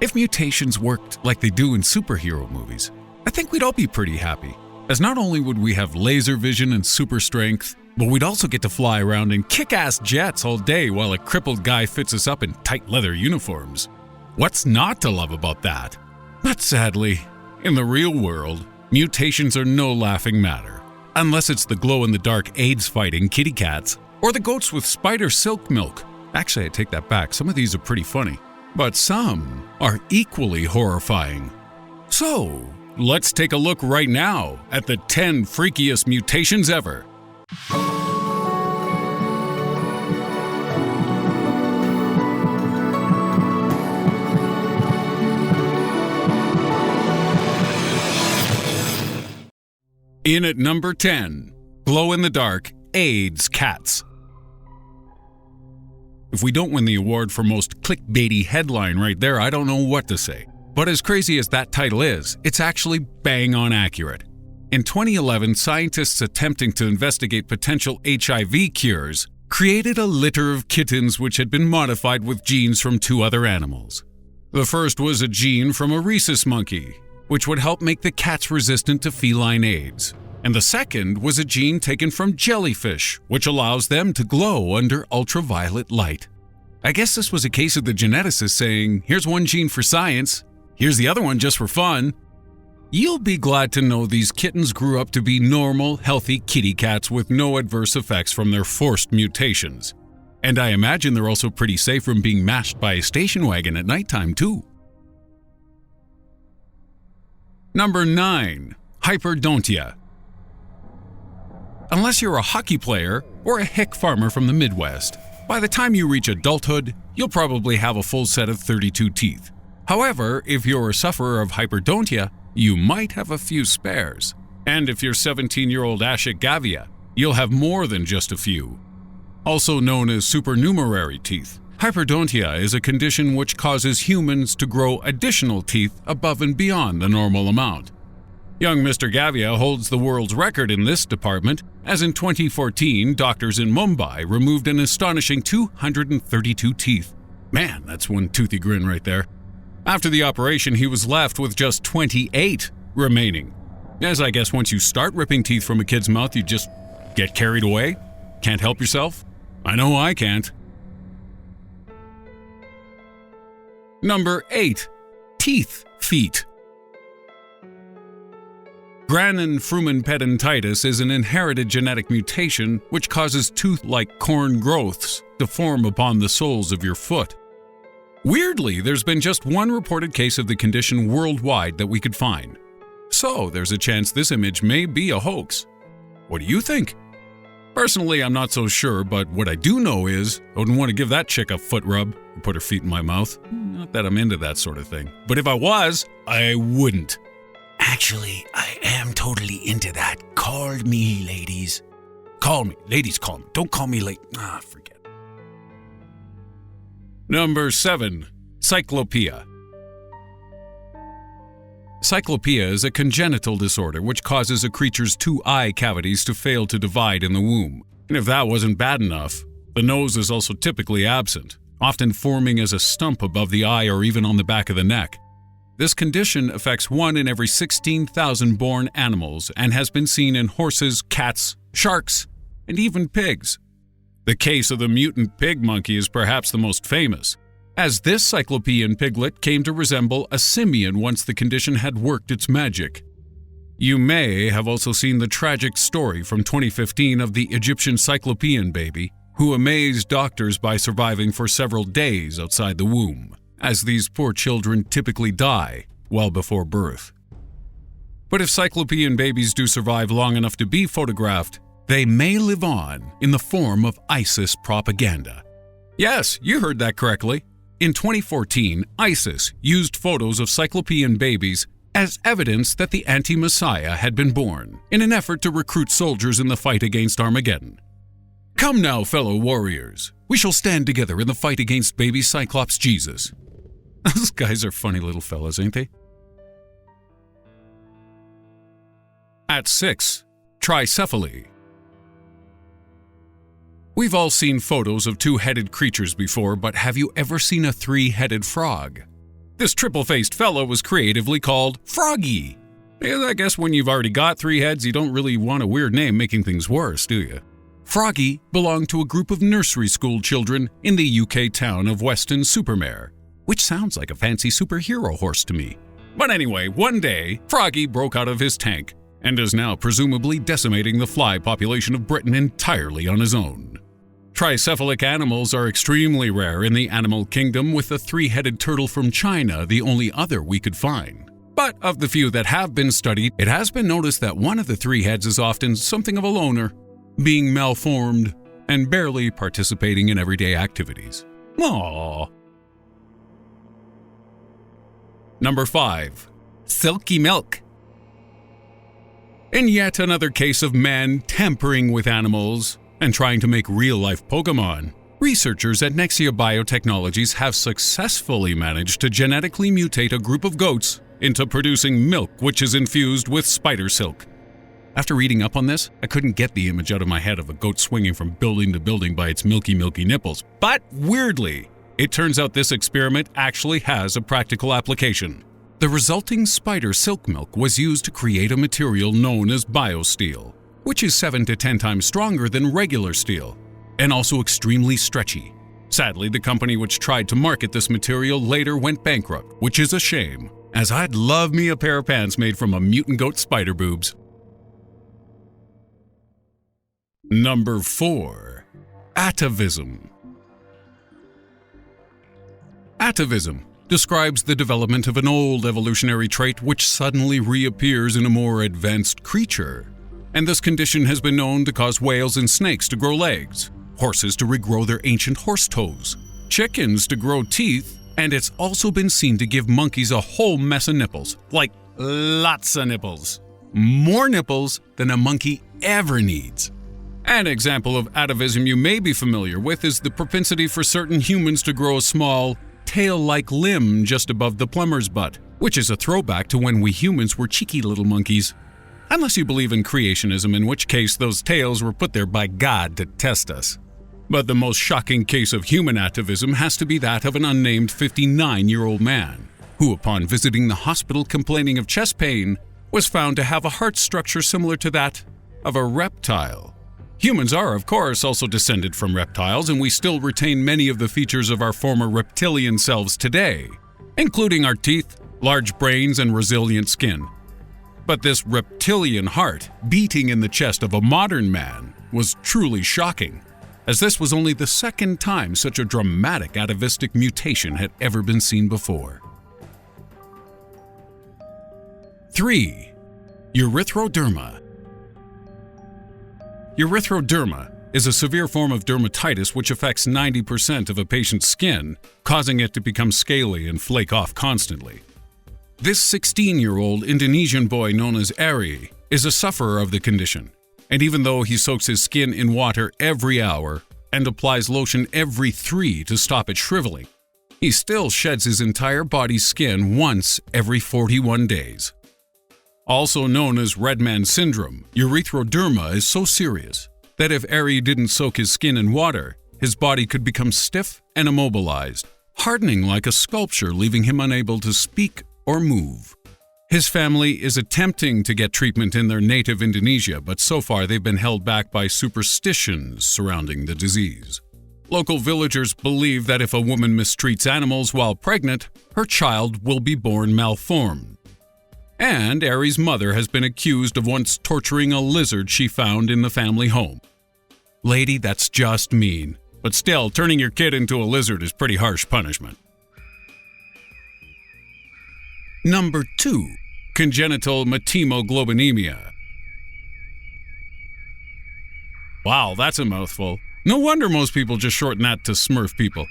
If mutations worked like they do in superhero movies, I think we'd all be pretty happy, as not only would we have laser vision and super strength, but we'd also get to fly around in kick-ass jets all day while a crippled guy fits us up in tight leather uniforms. What's not to love about that? But sadly, in the real world, mutations are no laughing matter, unless it's the glow-in-the-dark AIDS-fighting kitty cats, or the goats with spider silk milk. Actually, I take that back, some of these are pretty funny, but some are equally horrifying. So, let's take a look right now at the 10 freakiest mutations ever. In at number 10, glow-in-the-dark AIDS cats. If we don't win the award for most clickbaity headline right there, I don't know what to say. But as crazy as that title is, it's actually bang on accurate. In 2011, scientists attempting to investigate potential HIV cures created a litter of kittens which had been modified with genes from 2 other animals. The first was a gene from a rhesus monkey, which would help make the cats resistant to feline AIDS. And the second was a gene taken from jellyfish, which allows them to glow under ultraviolet light. I guess this was a case of the geneticist saying, here's one gene for science, here's the other one just for fun. You'll be glad to know these kittens grew up to be normal, healthy kitty cats with no adverse effects from their forced mutations. And I imagine they're also pretty safe from being mashed by a station wagon at nighttime too. Number 9. Hyperdontia. Unless you're a hockey player or a hick farmer from the Midwest, by the time you reach adulthood, you'll probably have a full set of 32 teeth. However, if you're a sufferer of hyperdontia, you might have a few spares. And if you're 17-year-old Ashigavia, you'll have more than just a few. Also known as supernumerary teeth, hyperdontia is a condition which causes humans to grow additional teeth above and beyond the normal amount. Young Mr. Gavia holds the world's record in this department, as in 2014, doctors in Mumbai removed an astonishing 232 teeth. Man, that's one toothy grin right there. After the operation, he was left with just 28 remaining. As I guess once you start ripping teeth from a kid's mouth, you just get carried away? Can't help yourself? I know I can't. Number 8. Teeth feet. Granum Frumenpedantitis is an inherited genetic mutation which causes tooth-like corn growths to form upon the soles of your foot. Weirdly, there's been just one reported case of the condition worldwide that we could find. So there's a chance this image may be a hoax. What do you think? Personally, I'm not so sure, but what I do know is I wouldn't want to give that chick a foot rub or put her feet in my mouth. Not that I'm into that sort of thing. But if I was, I wouldn't. Actually, I am totally into that. Call me, ladies. Call me. Ladies, call me. Don't call me late. Forget it. Number 7. Cyclopia. Cyclopia is a congenital disorder which causes a creature's 2 eye cavities to fail to divide in the womb. And if that wasn't bad enough, the nose is also typically absent, often forming as a stump above the eye or even on the back of the neck. This condition affects 1 in every 16,000 born animals and has been seen in horses, cats, sharks, and even pigs. The case of the mutant pig monkey is perhaps the most famous, as this cyclopean piglet came to resemble a simian once the condition had worked its magic. You may have also seen the tragic story from 2015 of the Egyptian cyclopean baby, who amazed doctors by surviving for several days outside the womb, as these poor children typically die well before birth. But if cyclopean babies do survive long enough to be photographed, they may live on in the form of ISIS propaganda. Yes, you heard that correctly. In 2014, ISIS used photos of cyclopean babies as evidence that the anti-Messiah had been born, in an effort to recruit soldiers in the fight against Armageddon. Come now, fellow warriors, we shall stand together in the fight against baby Cyclops Jesus. Those guys are funny little fellas, ain't they? At 6, tricephaly. We've all seen photos of 2-headed creatures before, but have you ever seen a 3-headed frog? This triple-faced fellow was creatively called Froggy. And I guess when you've already got 3 heads, you don't really want a weird name making things worse, do you? Froggy belonged to a group of nursery school children in the UK town of Weston-super-Mare, which sounds like a fancy superhero horse to me. But anyway, one day, Froggy broke out of his tank and is now presumably decimating the fly population of Britain entirely on his own. Tricephalic animals are extremely rare in the animal kingdom, with the 3-headed turtle from China the only other we could find. But of the few that have been studied, it has been noticed that one of the 3 heads is often something of a loner, being malformed and barely participating in everyday activities. Aww. Number 5. Silky Milk. In yet another case of man tampering with animals and trying to make real-life Pokemon, researchers at Nexia Biotechnologies have successfully managed to genetically mutate a group of goats into producing milk which is infused with spider silk. After reading up on this, I couldn't get the image out of my head of a goat swinging from building to building by its milky nipples. But weirdly, it turns out this experiment actually has a practical application. The resulting spider silk milk was used to create a material known as biosteel, which is 7 to 10 times stronger than regular steel, and also extremely stretchy. Sadly, the company which tried to market this material later went bankrupt, which is a shame, as I'd love me a pair of pants made from a mutant goat spider boobs. Number 4. Atavism. Atavism describes the development of an old evolutionary trait which suddenly reappears in a more advanced creature. And this condition has been known to cause whales and snakes to grow legs, horses to regrow their ancient horse toes, chickens to grow teeth, and it's also been seen to give monkeys a whole mess of nipples, like lots of nipples. More nipples than a monkey ever needs. An example of atavism you may be familiar with is the propensity for certain humans to grow a small, tail-like limb just above the plumber's butt, which is a throwback to when we humans were cheeky little monkeys. Unless you believe in creationism, in which case those tails were put there by God to test us. But the most shocking case of human atavism has to be that of an unnamed 59-year-old man, who upon visiting the hospital complaining of chest pain, was found to have a heart structure similar to that of a reptile. Humans are, of course, also descended from reptiles, and we still retain many of the features of our former reptilian selves today, including our teeth, large brains, and resilient skin. But this reptilian heart beating in the chest of a modern man was truly shocking, as this was only the second time such a dramatic atavistic mutation had ever been seen before. 3. Urethral Derma. Urethral Derma is a severe form of dermatitis which affects 90% of a patient's skin, causing it to become scaly and flake off constantly. This 16-year-old Indonesian boy known as Ari is a sufferer of the condition, and even though he soaks his skin in water every hour and applies lotion every 3 to stop it shriveling, he still sheds his entire body's skin once every 41 days. Also known as Red Man Syndrome, urethral derma is so serious that if Ari didn't soak his skin in water, his body could become stiff and immobilized, hardening like a sculpture, leaving him unable to speak or move. His family is attempting to get treatment in their native Indonesia, but so far they've been held back by superstitions surrounding the disease. Local villagers believe that if a woman mistreats animals while pregnant, her child will be born malformed. And Ari's mother has been accused of once torturing a lizard she found in the family home. Lady, that's just mean. But still, turning your kid into a lizard is pretty harsh punishment. Number 2. Congenital metimoglobinemia. Wow, that's a mouthful. No wonder most people just shorten that to Smurf people.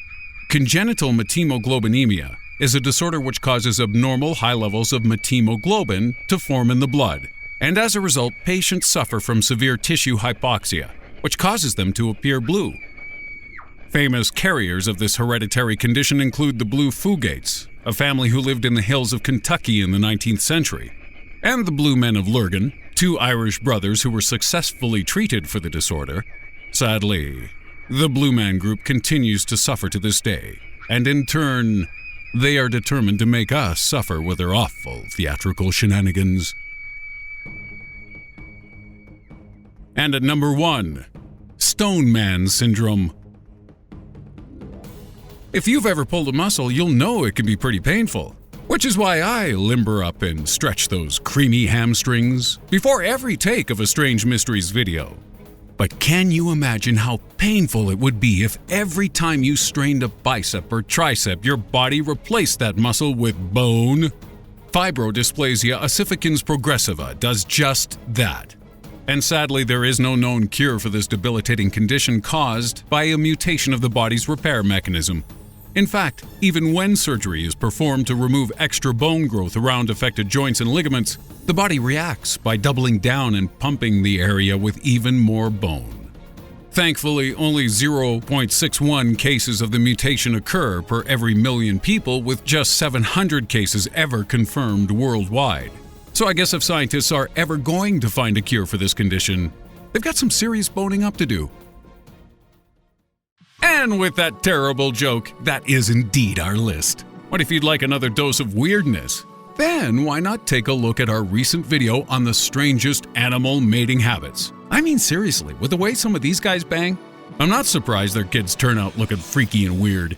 Congenital metimoglobinemia is a disorder which causes abnormal high levels of methemoglobin to form in the blood, and as a result, patients suffer from severe tissue hypoxia, which causes them to appear blue. Famous carriers of this hereditary condition include the Blue Fugates, a family who lived in the hills of Kentucky in the 19th century, and the Blue Men of Lurgan, 2 Irish brothers who were successfully treated for the disorder. Sadly, the Blue Man group continues to suffer to this day, and in turn, They are determined to make us suffer with their awful theatrical shenanigans. And at number 1, Stone Man Syndrome. If you've ever pulled a muscle, you'll know it can be pretty painful, which is why I limber up and stretch those creamy hamstrings before every take of a Strange Mysteries video. But can you imagine how painful it would be if every time you strained a bicep or tricep, your body replaced that muscle with bone? Fibrodysplasia ossificans progressiva does just that. And sadly, there is no known cure for this debilitating condition caused by a mutation of the body's repair mechanism. In fact, even when surgery is performed to remove extra bone growth around affected joints and ligaments, the body reacts by doubling down and pumping the area with even more bone. Thankfully, only 0.61 cases of the mutation occur per every million people, with just 700 cases ever confirmed worldwide. So I guess if scientists are ever going to find a cure for this condition, they've got some serious boning up to do. And with that terrible joke, that is indeed our list. What if you'd like another dose of weirdness? Then why not take a look at our recent video on the strangest animal mating habits? I mean, seriously, with the way some of these guys bang, I'm not surprised their kids turn out looking freaky and weird.